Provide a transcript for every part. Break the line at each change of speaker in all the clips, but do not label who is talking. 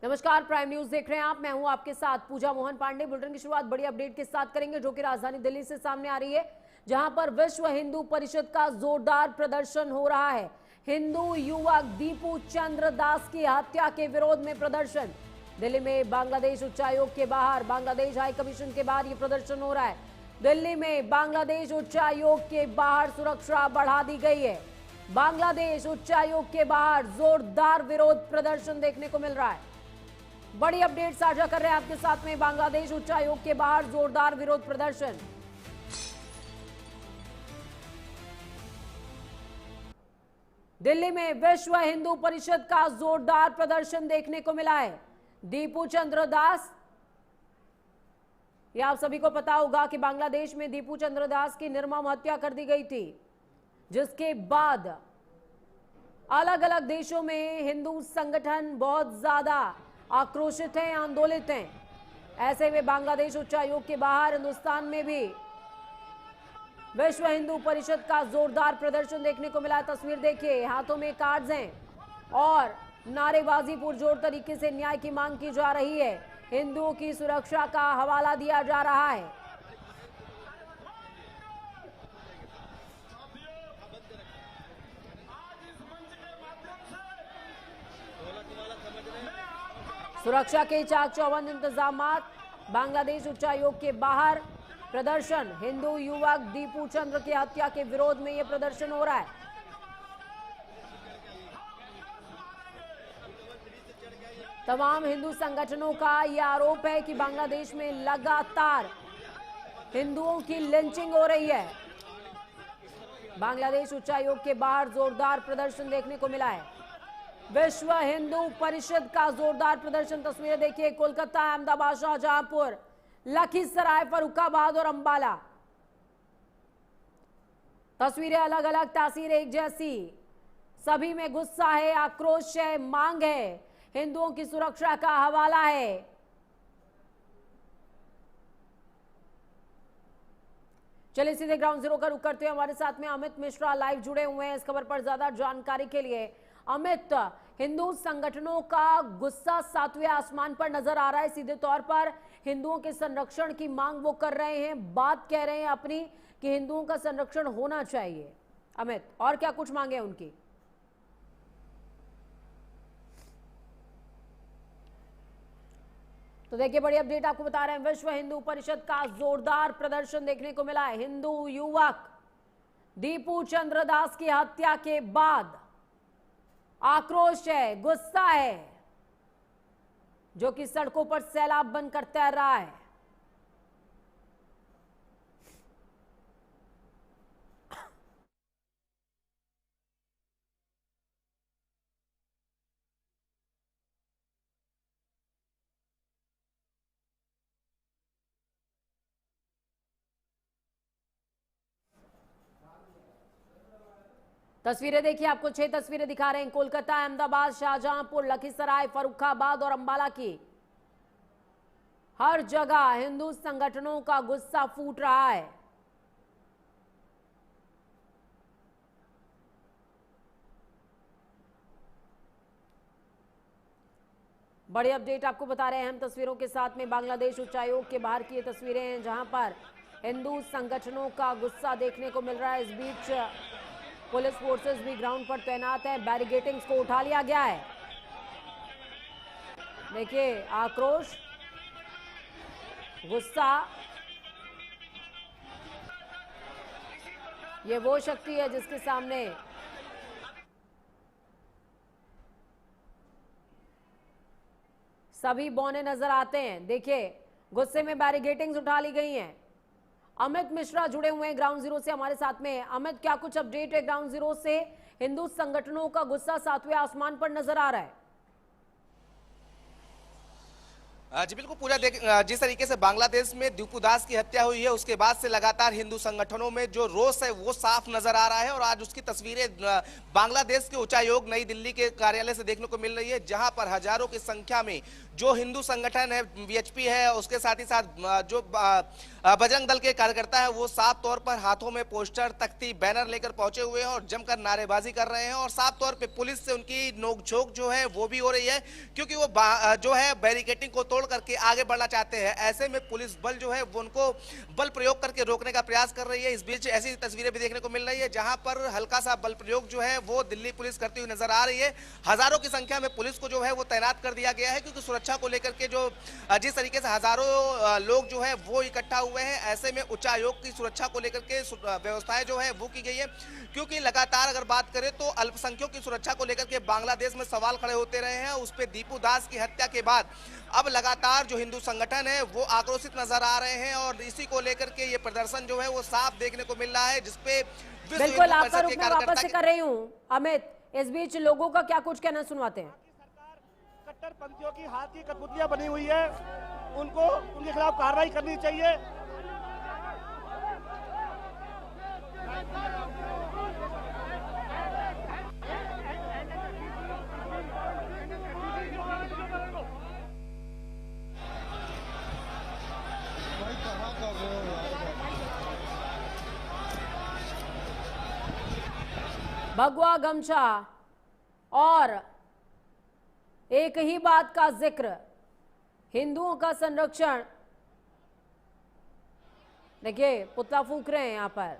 नमस्कार, prime news देख रहे हैं आप। मैं हूं आपके साथ पूजा मोहन पांडे। बुलेटिन की शुरुआत बड़ी अपडेट के साथ करेंगे जो कि राजधानी दिल्ली से सामने आ रही है, जहां पर विश्व हिंदू परिषद का जोरदार प्रदर्शन हो रहा है। हिंदू युवक दीपू चंद्र दास की हत्या के विरोध में प्रदर्शन। दिल्ली में बांग्लादेश उच्चायोग के बाहर, बांग्लादेश हाई कमीशन के बाहर यह प्रदर्शन हो रहा है। दिल्ली में बांग्लादेश उच्चायोग के बाहर सुरक्षा बढ़ा दी गई है। बांग्लादेश उच्चायोग के बाहर जोरदार विरोध प्रदर्शन देखने को मिल रहा है। बड़ी अपडेट साझा कर रहे हैं आपके साथ में। बांग्लादेश उच्चायोग के बाहर जोरदार विरोध प्रदर्शन। दिल्ली में विश्व हिंदू परिषद का जोरदार प्रदर्शन देखने को मिला है। दीपू चंद्र दास, यह आप सभी को पता होगा कि बांग्लादेश में दीपू चंद्र दास की निर्मम हत्या कर दी गई थी, जिसके बाद अलग अलग देशों में हिंदू संगठन बहुत ज्यादा आक्रोशित हैं, आंदोलित हैं। ऐसे में बांग्लादेश उच्चायोग के बाहर हिंदुस्तान में भी विश्व हिंदू परिषद का जोरदार प्रदर्शन देखने को मिला। तस्वीर देखिए, हाथों में कार्ड्स हैं और नारेबाजी पुरजोर तरीके से न्याय की मांग की जा रही है। हिंदुओं की सुरक्षा का हवाला दिया जा रहा है। सुरक्षा के चाक चौबंद इंतजामात। बांग्लादेश उच्चायोग के बाहर प्रदर्शन। हिंदू युवक दीपू चंद्र की हत्या के विरोध में यह प्रदर्शन हो रहा है। तमाम हिंदू संगठनों का यह आरोप है कि बांग्लादेश में लगातार हिंदुओं की लिंचिंग हो रही है। बांग्लादेश उच्चायोग के बाहर जोरदार प्रदर्शन देखने को मिला है। विश्व हिंदू परिषद का जोरदार प्रदर्शन। तस्वीरें देखिए, कोलकाता, अहमदाबाद, शाहजहांपुर, लखीसराय, फर्रुखाबाद और अंबाला। तस्वीरें अलग अलग, तासीर एक जैसी। सभी में गुस्सा है, आक्रोश है, मांग है, हिंदुओं की सुरक्षा का हवाला है। चलिए सीधे ग्राउंड जीरो का रुख करते हैं। हमारे साथ में अमित मिश्रा लाइव जुड़े हुए हैं इस खबर पर ज्यादा जानकारी के लिए। अमित, हिंदू संगठनों का गुस्सा सातवें आसमान पर नजर आ रहा है। सीधे तौर पर हिंदुओं के संरक्षण की मांग वो कर रहे हैं, बात कह रहे हैं अपनी कि हिंदुओं का संरक्षण होना चाहिए। अमित, और क्या कुछ मांगे उनकी? तो देखिए, बड़ी अपडेट आपको बता रहे हैं। विश्व हिंदू परिषद का जोरदार प्रदर्शन देखने को मिला है। हिंदू युवक दीपू चंद्र दास की हत्या के बाद आक्रोश है, गुस्सा है, जो कि सड़कों पर सैलाब बनकर तैर रहा है। तस्वीरें देखिए, आपको 6 तस्वीरें दिखा रहे हैं। कोलकाता, अहमदाबाद, शाहजहांपुर, लखीसराय, फर्रुखाबाद और अंबाला की। हर जगह हिंदू संगठनों का गुस्सा फूट रहा है। बड़ी अपडेट आपको बता रहे हैं हम तस्वीरों के साथ में। बांग्लादेश उच्चायोग के बाहर की ये तस्वीरें हैं, जहां पर हिंदू संगठनों का गुस्सा देखने को मिल रहा है। इस बीच पुलिस फोर्सेस भी ग्राउंड पर तैनात है। बैरिकेडिंग्स को उठा लिया गया है। देखिए, आक्रोश, गुस्सा, ये वो शक्ति है जिसके सामने सभी बौने नजर आते हैं। देखिए, गुस्से में बैरिकेडिंग्स उठा ली गई हैं। अमित मिश्रा जुड़े हुए हैं ग्राउंड जीरो से हमारे साथ में। अमित, क्या कुछ अपडेट है ग्राउंड जीरो से? हिंदू संगठनों का गुस्सा सातवें आसमान पर नजर आ रहा है।
जी बिल्कुल पूजा जिस तरीके से बांग्लादेश में दीपू दास की हत्या हुई है उसके बाद से लगातार हिंदू संगठनों में जो रोष है वो साफ नजर आ रहा है और आज उसकी तस्वीरें बांग्लादेश के उच्चायोग नई दिल्ली के कार्यालय से देखने को मिल रही है, जहां पर हजारों की संख्या में जो हिंदू संगठन है वीएचपी है, उसके साथ ही साथ जो बजरंग दल के कार्यकर्ता है वो साफ तौर पर हाथों में पोस्टर, तख्ती, बैनर लेकर पहुंचे हुए हैं और जमकर नारेबाजी कर रहे हैं और साफ तौर पे पुलिस से उनकी नोकझोंक जो है वो भी हो रही है, क्योंकि वो जो है बैरिकेटिंग को तोड़ करके आगे बढ़ना चाहते हैं। ऐसे में पुलिस बल जो है वो उनको बल प्रयोग करके रोकने का प्रयास कर रही है। इस बीच ऐसी तस्वीरें भी देखने को मिल रही है जहां पर हल्का सा बल प्रयोग जो है वो दिल्ली पुलिस करती हुई नजर आ रही है। हजारों की संख्या में पुलिस को जो है वो तैनात कर दिया गया है, क्योंकि सुरक्षा को लेकर के जो जिस तरीके से हजारों लोग जो है वो इकट्ठा हुए हैं, ऐसे में उच्चायोग की सुरक्षा को लेकर के व्यवस्थाएं जो है वो की गई है, क्योंकि लगातार अगर बात करें तो अल्पसंख्यकों की सुरक्षा को लेकर के बांग्लादेश में सवाल खड़े होते रहे हैं। उस पे दीपू दास की हत्या के बाद अब लगातार जो हिंदू संगठन है वो आक्रोशित नजर आ रहे हैं और इसी को लेकर के ये प्रदर्शन जो है वो साफ देखने को मिल रहा है, जिसपे
बिल्कुल आपका रुख मैं वापस से कर रही हूँ अमित। इस बीच लोगों का क्या कुछ कहना सुनवाते हैं।
कट्टरपंथियों की हाथ की कठपुतलियां बनी हुई है, उनको उनके खिलाफ कार्रवाई करनी चाहिए।
भगवा गमछा और एक ही बात का जिक्र, हिंदुओं का संरक्षण। देखिए पुतला फूंक रहे हैं यहां पर।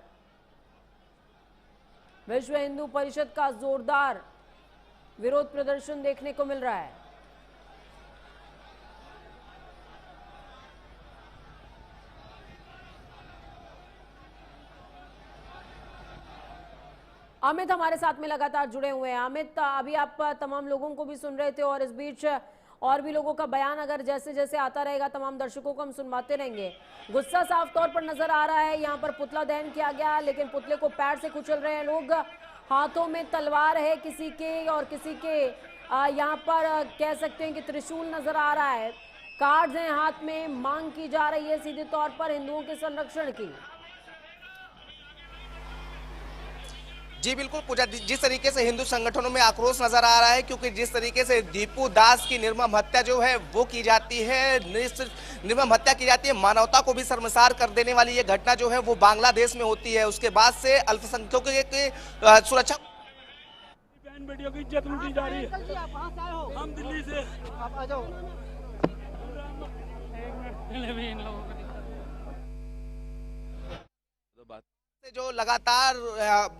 विश्व हिंदू परिषद का जोरदार विरोध प्रदर्शन देखने को मिल रहा है। अमित हमारे साथ में लगातार जुड़े हुए हैं। अमित, अभी आप तमाम लोगों को भी सुन रहे थे और इस बीच और भी लोगों का बयान अगर जैसे जैसे आता रहेगा तमाम दर्शकों को हम सुनवाते रहेंगे। गुस्सा साफ तौर पर नजर आ रहा है। यहाँ पर पुतला दहन किया गया, लेकिन पुतले को पैर से कुचल रहे हैं लोग। हाथों में तलवार है किसी के और किसी के यहाँ पर कह सकते हैं कि त्रिशूल नजर आ रहा है। कार्ड्स हैं हाथ में, मांग की जा रही है सीधे तौर पर हिंदुओं के संरक्षण की।
जी बिल्कुल पूजा, जिस तरीके से हिंदू संगठनों में आक्रोश नजर आ रहा है, क्योंकि जिस तरीके से दीपू दास की निर्मम हत्या जो है वो की जाती है, निर्मम हत्या की जाती है, मानवता को भी शर्मसार कर देने वाली ये घटना जो है वो बांग्लादेश में होती है। उसके बाद से अल्पसंख्यकों की सुरक्षा,
बहन बेटियों की इज्जत लूटी जा रही है। हम दिल्ली से आप आ जाओ।
जो लगातार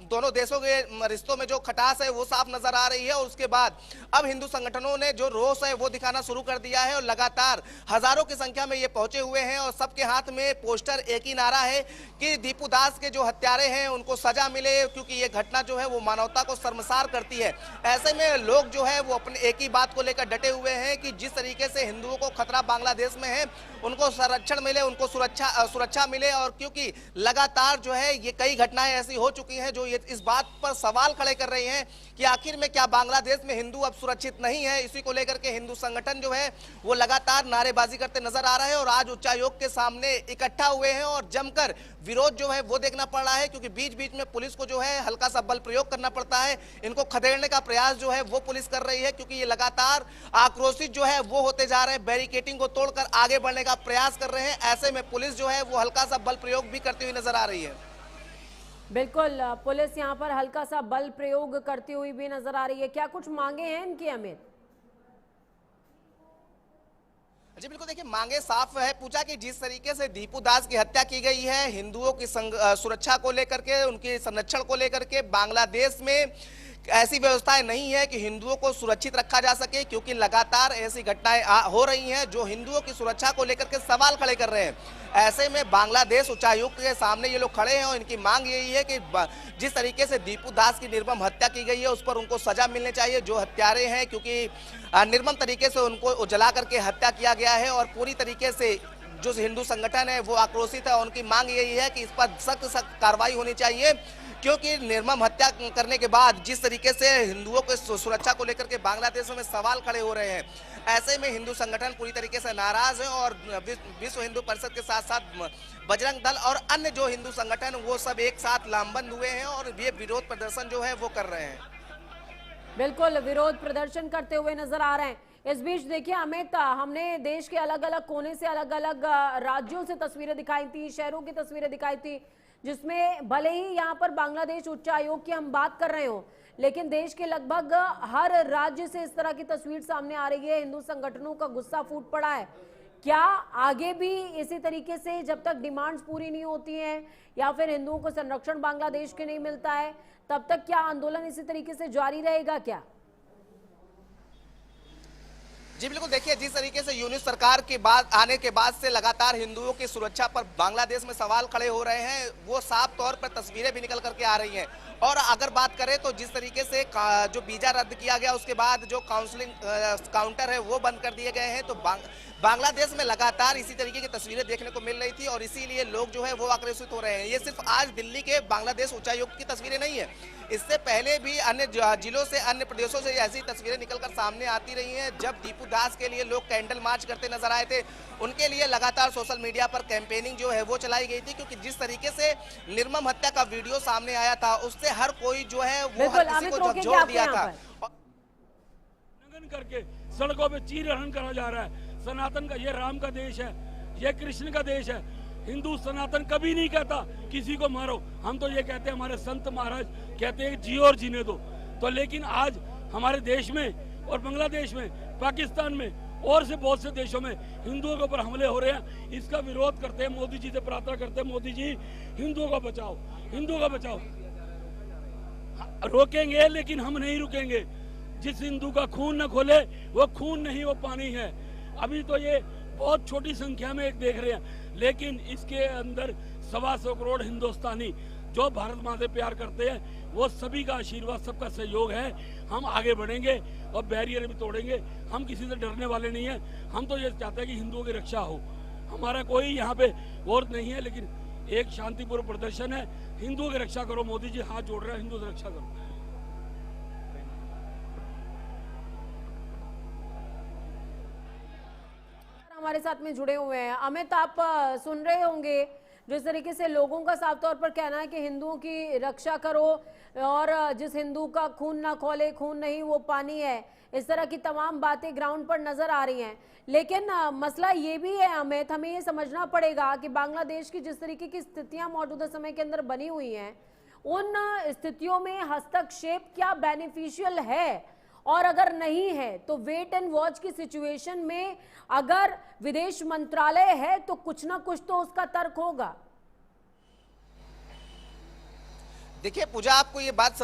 दोनों देशों के रिश्तों में जो खटास है वो साफ नजर आ रही है और उसके बाद अब हिंदू संगठनों ने जो रोष है वो दिखाना शुरू कर दिया है और लगातार हजारों की संख्या में ये पहुंचे हुए हैं और सबके हाथ में पोस्टर, एक ही नारा है कि दीपू दास के जो हत्यारे हैं उनको सजा मिले, क्योंकि ये घटना जो है वो मानवता को शर्मसार करती है। ऐसे में लोग जो है वो अपने एक ही बात को लेकर डटे हुए हैं कि जिस तरीके से हिंदुओं को खतरा बांग्लादेश में है उनको संरक्षण मिले, उनको सुरक्षा मिले, और क्योंकि लगातार जो है ये कई घटनाएं ऐसी हो चुकी हैं जो ये इस बात पर सवाल खड़े कर रही हैं कि आखिर में क्या बांग्लादेश में हिंदू अब सुरक्षित नहीं है। इसी को लेकर के हिंदू संगठन जो है वो लगातार नारेबाजी करते नजर आ रहे हैं और आज उच्चायोग के सामने इकट्ठा हुए हैं और जमकर विरोध जो है वो देखना पड़ रहा है, क्योंकि बीच बीच में पुलिस को जो है हल्का सा बल प्रयोग करना पड़ता है। इनको खदेड़ने का प्रयास जो है वो पुलिस कर रही है, क्योंकि ये लगातार आक्रोशित जो है वो होते जा रहे हैं, बैरिकेटिंग को तोड़कर आगे बढ़ने का प्रयास कर रहे हैं। ऐसे में पुलिस जो है वो हल्का सा बल प्रयोग भी करती हुई नजर आ रही है।
बिल्कुल, पुलिस यहाँ पर हल्का सा बल प्रयोग करती हुई भी नजर आ रही है। क्या कुछ मांगे हैं इनकी अमित?
जी बिल्कुल, देखिए मांगे साफ है पूछा कि जिस तरीके से दीपू दास की हत्या की गई है, हिंदुओं की सुरक्षा को लेकर के, उनके संरक्षण को लेकर के बांग्लादेश में ऐसी व्यवस्थाएं नहीं है कि हिंदुओं को सुरक्षित रखा जा सके, क्योंकि लगातार ऐसी घटनाएं हो रही हैं जो हिंदुओं की सुरक्षा को लेकर के सवाल खड़े कर रहे हैं। ऐसे में बांग्लादेश उच्चायुक्त के सामने ये लोग खड़े हैं और इनकी मांग यही है कि जिस तरीके से दीपू दास की निर्मम हत्या की गई है उस पर उनको सजा मिलनी चाहिए, जो हत्यारे हैं, क्योंकि निर्मम तरीके से उनको जला करके हत्या किया गया है और पूरी तरीके से जो हिंदू संगठन है वो आक्रोशित है। उनकी मांग यही है कि इस पर सख्त कार्रवाई होनी चाहिए, क्योंकि निर्मम हत्या करने के बाद जिस तरीके से हिंदुओं की सुरक्षा को लेकर के बांग्लादेश में सवाल खड़े हो रहे हैं, ऐसे में हिंदू संगठन पूरी तरीके से नाराज हैं और विश्व हिंदू परिषद के साथ साथ बजरंग दल और अन्य जो हिंदू संगठन वो सब एक साथ लामबंद हुए हैं और ये विरोध प्रदर्शन जो है वो कर रहे हैं।
बिल्कुल विरोध प्रदर्शन करते हुए नजर आ रहे हैं। इस बीच देखिए अमित, हमने देश के अलग अलग कोने से अलग अलग राज्यों से तस्वीरें दिखाई थी, शहरों की तस्वीरें दिखाई थी, जिसमें भले ही यहाँ पर बांग्लादेश उच्चायोग की हम बात कर रहे हो, लेकिन देश के लगभग हर राज्य से इस तरह की तस्वीर सामने आ रही है। हिंदू संगठनों का गुस्सा फूट पड़ा है। क्या आगे भी इसी तरीके से जब तक डिमांड्स पूरी नहीं होती हैं या फिर हिंदुओं को संरक्षण बांग्लादेश के नहीं मिलता है, तब तक क्या आंदोलन इसी तरीके से जारी रहेगा क्या?
जी बिल्कुल, देखिए जिस तरीके से यूनिट सरकार के बाद आने के बाद से लगातार हिंदुओं की सुरक्षा पर बांग्लादेश में सवाल खड़े हो रहे हैं, वो साफ तौर पर तस्वीरें भी निकल करके आ रही हैं। और अगर बात करें तो जिस तरीके से जो वीजा रद्द किया गया उसके बाद जो काउंसलिंग काउंटर है वो बंद कर दिए गए हैं, तो बांग्लादेश में लगातार इसी तरीके की तस्वीरें देखने को मिल रही थी और इसीलिए लोग जो है वो आक्रोशित हो रहे हैं। ये सिर्फ आज दिल्ली के बांग्लादेश उच्चायुक्त की तस्वीरें नहीं है, इससे पहले भी अन्य जिलों से अन्य प्रदेशों से ऐसी तस्वीरें निकलकर सामने आती रही हैं। जब दीपू दास के लिए लोग कैंडल मार्च करते नजर आए थे, उनके लिए लगातार सोशल मीडिया पर कैंपेनिंग जो है वो चलाई गई थी, क्योंकि जिस तरीके से निर्मम हत्या का वीडियो सामने आया था उससे हर कोई जो है वो हर किसी को झकझोर दिया था।
करके सड़कों पे चीरहरण करा जा रहा है। सनातन का, ये राम का देश है, ये कृष्ण का देश है। हिंदू सनातन कभी नहीं कहता किसी को मारो, हम तो ये कहते हैं, हमारे संत महाराज कहते हैं जियो और जीने दो। तो लेकिन आज हमारे देश में और बांग्लादेश में, पाकिस्तान में और से बहुत से देशों में हिंदुओं के ऊपर हमले हो रहे हैं। इसका विरोध करते हैं, मोदी जी से प्रार्थना करते हैं, मोदी जी हिंदुओं का बचाओ, हिंदुओं का बचाओ। रोकेंगे लेकिन हम नहीं रुकेंगे। जिस हिंदू का खून न खोले वो खून नहीं, वो पानी है। अभी तो ये बहुत छोटी संख्या में एक देख रहे हैं, लेकिन इसके अंदर 125 करोड़ हिंदुस्तानी जो भारत माँ से प्यार करते हैं, वो सभी का आशीर्वाद, सबका सहयोग है। हम आगे बढ़ेंगे और बैरियर भी तोड़ेंगे। हम किसी से डरने वाले नहीं हैं। हम तो ये चाहते हैं कि हिंदुओं की रक्षा हो। हमारा कोई यहाँ पे और नहीं है, लेकिन एक शांतिपूर्ण प्रदर्शन है। हिंदुओं की रक्षा करो, मोदी जी हाथ जोड़ रहे हैं, हिंदुओं की रक्षा करो।
हमारे साथ में जुड़े हुए हैं अमित, आप सुन रहे होंगे जिस तरीके से लोगों का साफ तौर पर कहना है कि हिंदुओं की रक्षा करो और जिस हिंदू का खून ना खोले, खून नहीं वो पानी है। इस तरह की तमाम बातें ग्राउंड पर नजर आ रही हैं। लेकिन मसला ये भी है अमित, हमें ये समझना पड़ेगा कि बांग्लादेश की जिस तरीके की स्थितियां मौजूदा समय के अंदर बनी हुई हैं, उन स्थितियों में हस्तक्षेप क्या बेनिफिशियल है, और अगर नहीं है तो वेट एंड वॉच की सिचुएशन में अगर विदेश मंत्रालय है तो कुछ ना कुछ तो उसका तर्क होगा।
देखिए पूजा, आपको ये बात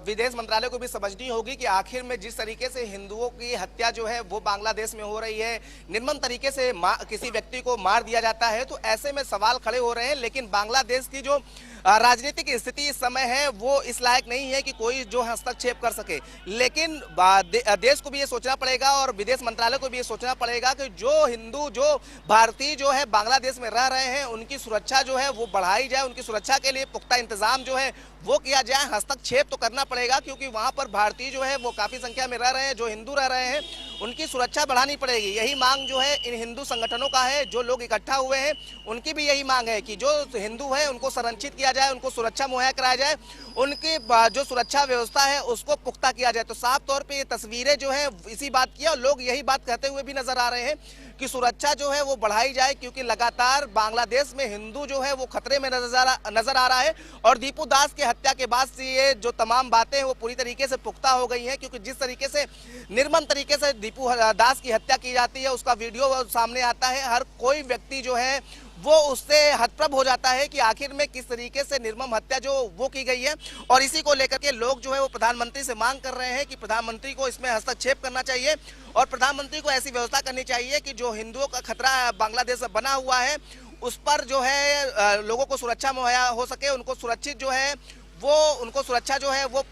विदेश मंत्रालय को भी समझनी होगी कि आखिर में जिस तरीके से हिंदुओं की हत्या जो है वो बांग्लादेश में हो रही है, निर्मम तरीके से किसी व्यक्ति को मार दिया जाता है, तो ऐसे में सवाल खड़े हो रहे हैं। लेकिन बांग्लादेश की जो राजनीतिक स्थिति इस समय है वो इस लायक नहीं है कि कोई जो हस्तक्षेप कर सके। लेकिन देश को भी ये सोचना पड़ेगा और विदेश मंत्रालय को भी ये सोचना पड़ेगा कि जो हिंदू, जो भारतीय जो है बांग्लादेश में रह रहे हैं, उनकी सुरक्षा जो है वो बढ़ाई जाए, उनकी सुरक्षा के लिए पुख्ता इंतजाम जो है वो किया जाए। हस्तक्षेप तो करना पड़ेगा, क्योंकि वहां पर भारतीय जो है वो काफी संख्या में रह रहे हैं, जो हिंदू रह रहे हैं उनकी सुरक्षा बढ़ानी पड़ेगी। यही मांग जो है इन हिंदू संगठनों का है, जो लोग इकट्ठा हुए हैं उनकी भी यही मांग है कि जो हिंदू है उनको संरक्षित किया जाए, उनको सुरक्षा मुहैया कराया जाए, उनकी जो सुरक्षा व्यवस्था है उसको पुख्ता किया जाए। तो साफ तौर पे ये तस्वीरें जो है इसी बात की, और लोग यही बात कहते हुए भी नजर आ रहे हैं कि सुरक्षा जो है वो बढ़ाई जाए, क्योंकि लगातार बांग्लादेश में हिंदू जो है वो खतरे में नजर आ रहा है। और दीपू दास की हत्या के बाद से ये जो तमाम बातें हैं वो पूरी तरीके से पुख्ता हो गई हैं, क्योंकि जिस तरीके से निर्मम तरीके से दीपू दास की हत्या की जाती है, उसका वीडियो सामने आता है, हर कोई व्यक्ति जो है वो उससे हतप्रभ हो जाता है कि आखिर में किस तरीके से निर्मम हत्या जो वो की गई है। और इसी को लेकर के लोग जो है वो प्रधानमंत्री से मांग कर रहे हैं कि प्रधानमंत्री को इसमें हस्तक्षेप करना चाहिए और प्रधानमंत्री को ऐसी व्यवस्था करनी चाहिए कि जो हिंदुओं का खतरा बांग्लादेश में बना हुआ है उस पर जो है लोगों को सुरक्षा मुहैया हो सके, उनको सुरक्षित जो है वो, उनको सुरक्षा जो है वो।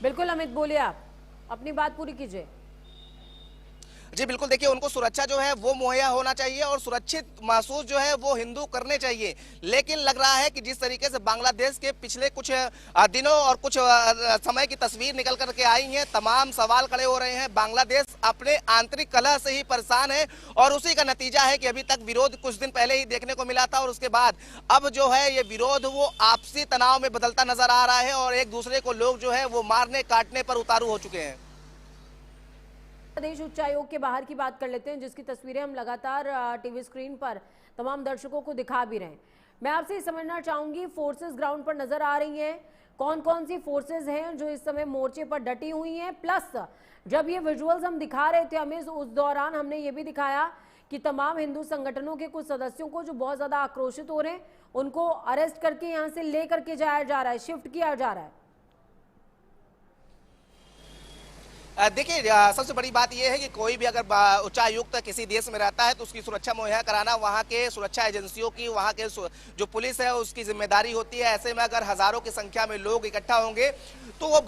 बिल्कुल अमित, बोलिए, आप अपनी बात पूरी कीजिए।
जी बिल्कुल, देखिए उनको सुरक्षा जो है वो मुहैया होना चाहिए और सुरक्षित महसूस जो है वो हिंदू करने चाहिए। लेकिन लग रहा है कि जिस तरीके से बांग्लादेश के पिछले कुछ दिनों और कुछ समय की तस्वीर निकल कर के आई हैं, तमाम सवाल खड़े हो रहे हैं। बांग्लादेश अपने आंतरिक कलह से ही परेशान है और उसी का नतीजा है कि अभी तक विरोध कुछ दिन पहले ही देखने को मिला था और उसके बाद अब जो है ये विरोध वो आपसी तनाव में बदलता नजर आ रहा है और एक दूसरे को लोग जो है वो मारने काटने पर उतारू हो चुके हैं।
प्रदेश उच्चायोग के बाहर की बात कर लेते हैं, जिसकी तस्वीरें हम लगातार टीवी स्क्रीन पर तमाम दर्शकों को दिखा भी रहे हैं। मैं आपसे ये समझना चाहूंगी, फोर्सेस ग्राउंड पर नजर आ रही हैं, कौन कौन सी फोर्सेस हैं जो इस समय मोर्चे पर डटी हुई हैं, प्लस जब ये विजुअल्स हम दिखा रहे थे हमें, उस दौरान हमने ये भी दिखाया कि तमाम हिंदू संगठनों के कुछ सदस्यों को जो बहुत ज्यादा आक्रोशित हो रहे हैं उनको अरेस्ट करके यहाँ से ले करके जाया जा रहा है, शिफ्ट किया जा रहा है।
देखिए सबसे बड़ी बात यह है कि कोई भी अगर उच्चायुक्त किसी देश में रहता है तो उसकी सुरक्षा मुहैया कराना वहाँ के सुरक्षा एजेंसियों की, वहाँ के जो पुलिस है उसकी जिम्मेदारी होती है। ऐसे में अगर हजारों की संख्या में लोग इकट्ठा होंगे तो वो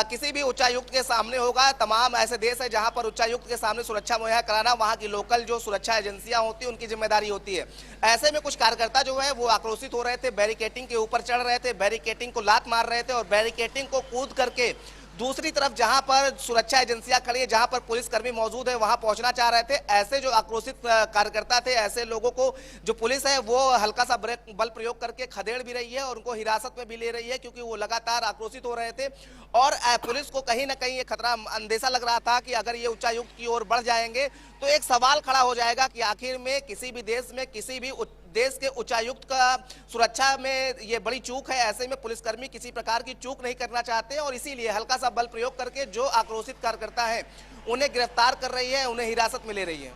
किसी भी उच्चायुक्त के सामने होगा। तमाम ऐसे देश है जहाँ पर उच्चायुक्त के सामने सुरक्षा मुहैया कराना वहाँ की लोकल जो सुरक्षा एजेंसियां होती है उनकी जिम्मेदारी होती है। ऐसे में कुछ कार्यकर्ता जो है वो आक्रोशित हो रहे थे, बैरिकेटिंग के ऊपर चढ़ रहे थे, बैरिकेटिंग को लात मार रहे थे और बैरिकेटिंग को कूद करके दूसरी तरफ जहां पर सुरक्षा एजेंसियां खड़ी है, जहां पर पुलिसकर्मी मौजूद है, वहां पहुंचना चाह रहे थे। ऐसे जो आक्रोशित कार्यकर्ता थे, ऐसे लोगों को जो पुलिस है वो हल्का सा बल प्रयोग करके खदेड़ भी रही है और उनको हिरासत में भी ले रही है, क्योंकि वो लगातार आक्रोशित हो रहे थे और पुलिस को कहीं ना कहीं ये खतरा, अंदेशा लग रहा था कि अगर ये उच्चायुक्त की ओर बढ़ जाएंगे तो एक सवाल खड़ा हो जाएगा कि आखिर में किसी भी देश में किसी भी देश के उच्चायुक्त का सुरक्षा में ये बड़ी चूक है। ऐसे में पुलिसकर्मी किसी प्रकार की चूक नहीं करना चाहते और इसीलिए हल्का सा बल प्रयोग करके जो आक्रोशित कार्यकर्ता है उन्हें गिरफ्तार कर रही है, उन्हें हिरासत में ले रही है।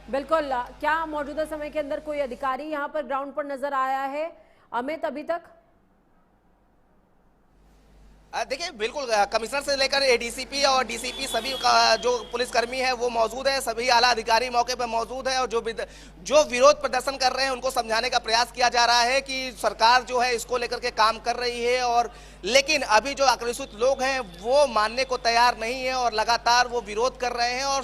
बिल्कुल। क्या मौजूदा समय के अंदर कोई अधिकारी यहाँ पर ग्राउंड पर नजर आया है अमित अभी तक?
देखिए बिल्कुल, कमिश्नर से लेकर एडीसीपी और डीसीपी सभी का जो पुलिसकर्मी है वो मौजूद है, सभी आला अधिकारी मौके पर मौजूद है और जो विरोध प्रदर्शन कर रहे हैं उनको समझाने का प्रयास किया जा रहा है कि सरकार जो है इसको लेकर के काम कर रही है। और लेकिन अभी जो आक्रोशित लोग हैं वो मानने को तैयार नहीं है और लगातार वो विरोध कर रहे हैं और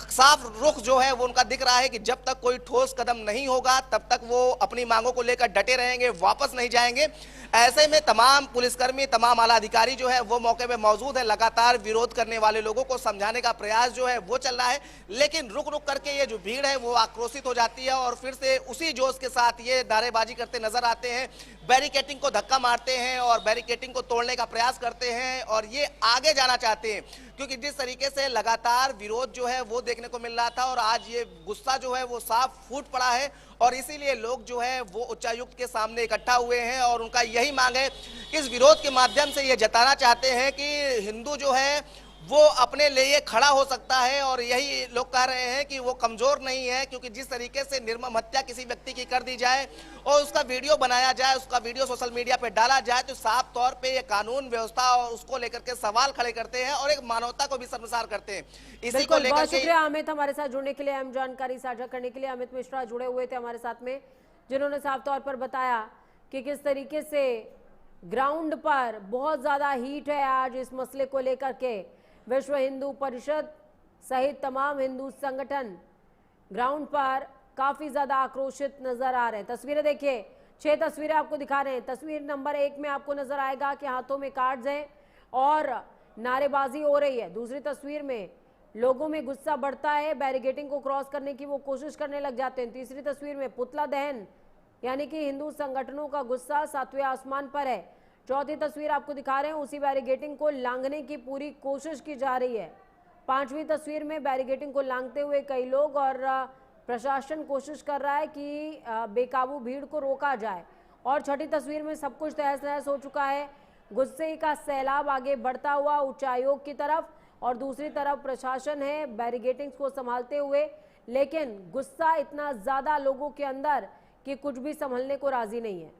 साफ रुख जो है वो उनका दिख रहा है कि जब तक कोई ठोस कदम नहीं होगा तब तक वो अपनी मांगों को लेकर डटे रहेंगे, वापस नहीं जाएंगे। ऐसे में तमाम पुलिसकर्मी, तमाम आला अधिकारी जो है वो मौके पे मौजूद है, लगातार विरोध करने वाले लोगों को समझाने का प्रयास जो है वो चल रहा है। लेकिन रुक रुक करके ये जो भीड़ है वो आक्रोशित हो जाती है और फिर से उसी जोश के साथ ये नारेबाजी करते नजर आते हैं, बैरिकेटिंग को धक्का मारते हैं और बैरिकेटिंग को तोड़ने का प्रयास करते हैं और ये आगे जाना चाहते हैं, क्योंकि जिस तरीके से लगातार विरोध जो है वो देखने को मिल रहा था और आज ये गुस्सा जो है वो साफ फूट पड़ा है और इसीलिए लोग जो है वो उच्चायुक्त के सामने इकट्ठा हुए हैं और उनका यही मांग है कि इस विरोध के माध्यम से ये जताना चाहते हैं कि हिंदू जो है वो अपने लिए खड़ा हो सकता है। और यही लोग कह रहे हैं कि वो कमजोर नहीं है, क्योंकि जिस तरीके से निर्मम हत्या किसी व्यक्ति की कर दी जाए और उसका वीडियो बनाया जाए, उसका वीडियो सोशल मीडिया पे डाला जाए तो साफ तौर पे ये कानून व्यवस्था और उसको लेकर के सवाल खड़े करते हैं और एक मानवता को भी शर्मसार करते हैं। इसी को लेकर
बहुत शुक्रिया अमित हमारे साथ जुड़ने के लिए, अहम जानकारी साझा करने के लिए। अमित मिश्रा जुड़े हुए थे हमारे साथ में, जिन्होंने साफ तौर पर बताया कि किस तरीके से ग्राउंड पर बहुत ज्यादा हीट है आज इस मसले को लेकर के। विश्व हिंदू परिषद सहित तमाम हिंदू संगठन ग्राउंड पर काफी ज्यादा आक्रोशित नजर आ रहे हैं। तस्वीरें देखिए, 6 तस्वीरें आपको दिखा रहे हैं। तस्वीर नंबर 1 में आपको नजर आएगा कि हाथों में कार्ड्स हैं और नारेबाजी हो रही है। दूसरी तस्वीर में लोगों में गुस्सा बढ़ता है, बैरिकेडिंग को क्रॉस करने की वो कोशिश करने लग जाते हैं। तीसरी तस्वीर में पुतला दहन, यानी कि हिंदू संगठनों का गुस्सा 7वें आसमान पर है। चौथी तस्वीर आपको दिखा रहे हैं, उसी बैरिकेडिंग को लांघने की पूरी कोशिश की जा रही है। 5वीं तस्वीर में बैरिकेडिंग को लांघते हुए कई लोग और प्रशासन कोशिश कर रहा है कि बेकाबू भीड़ को रोका जाए। और छठी तस्वीर में सब कुछ तहस नहस हो चुका है, गुस्से का सैलाब आगे बढ़ता हुआ उच्चायोग की तरफ और दूसरी तरफ प्रशासन है बैरिकेडिंग्स को संभालते हुए, लेकिन गुस्सा इतना ज्यादा लोगों के अंदर कि कुछ भी संभलने को राजी नहीं है।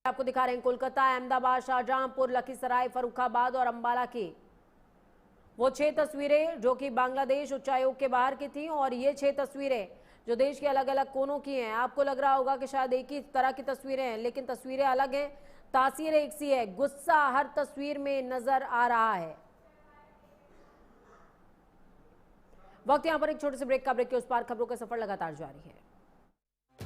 आपको दिखा रहे हैं कोलकाता, अहमदाबाद, शाहजहांपुर, लखीसराय, फर्रुखाबाद और अंबाला की वो 6 तस्वीरें जो कि बांग्लादेश उच्चायोग के बाहर की थी और ये 6 तस्वीरें जो देश के अलग अलग कोनों की हैं। आपको लग रहा होगा कि शायद एक ही तरह की तस्वीरें हैं, लेकिन तस्वीरें अलग हैं, तासीर एक सी है। गुस्सा हर तस्वीर में नजर आ रहा है। वक्त यहां पर एक छोटे से ब्रेक का। ब्रेक के उस पार खबरों का सफर लगातार जारी है।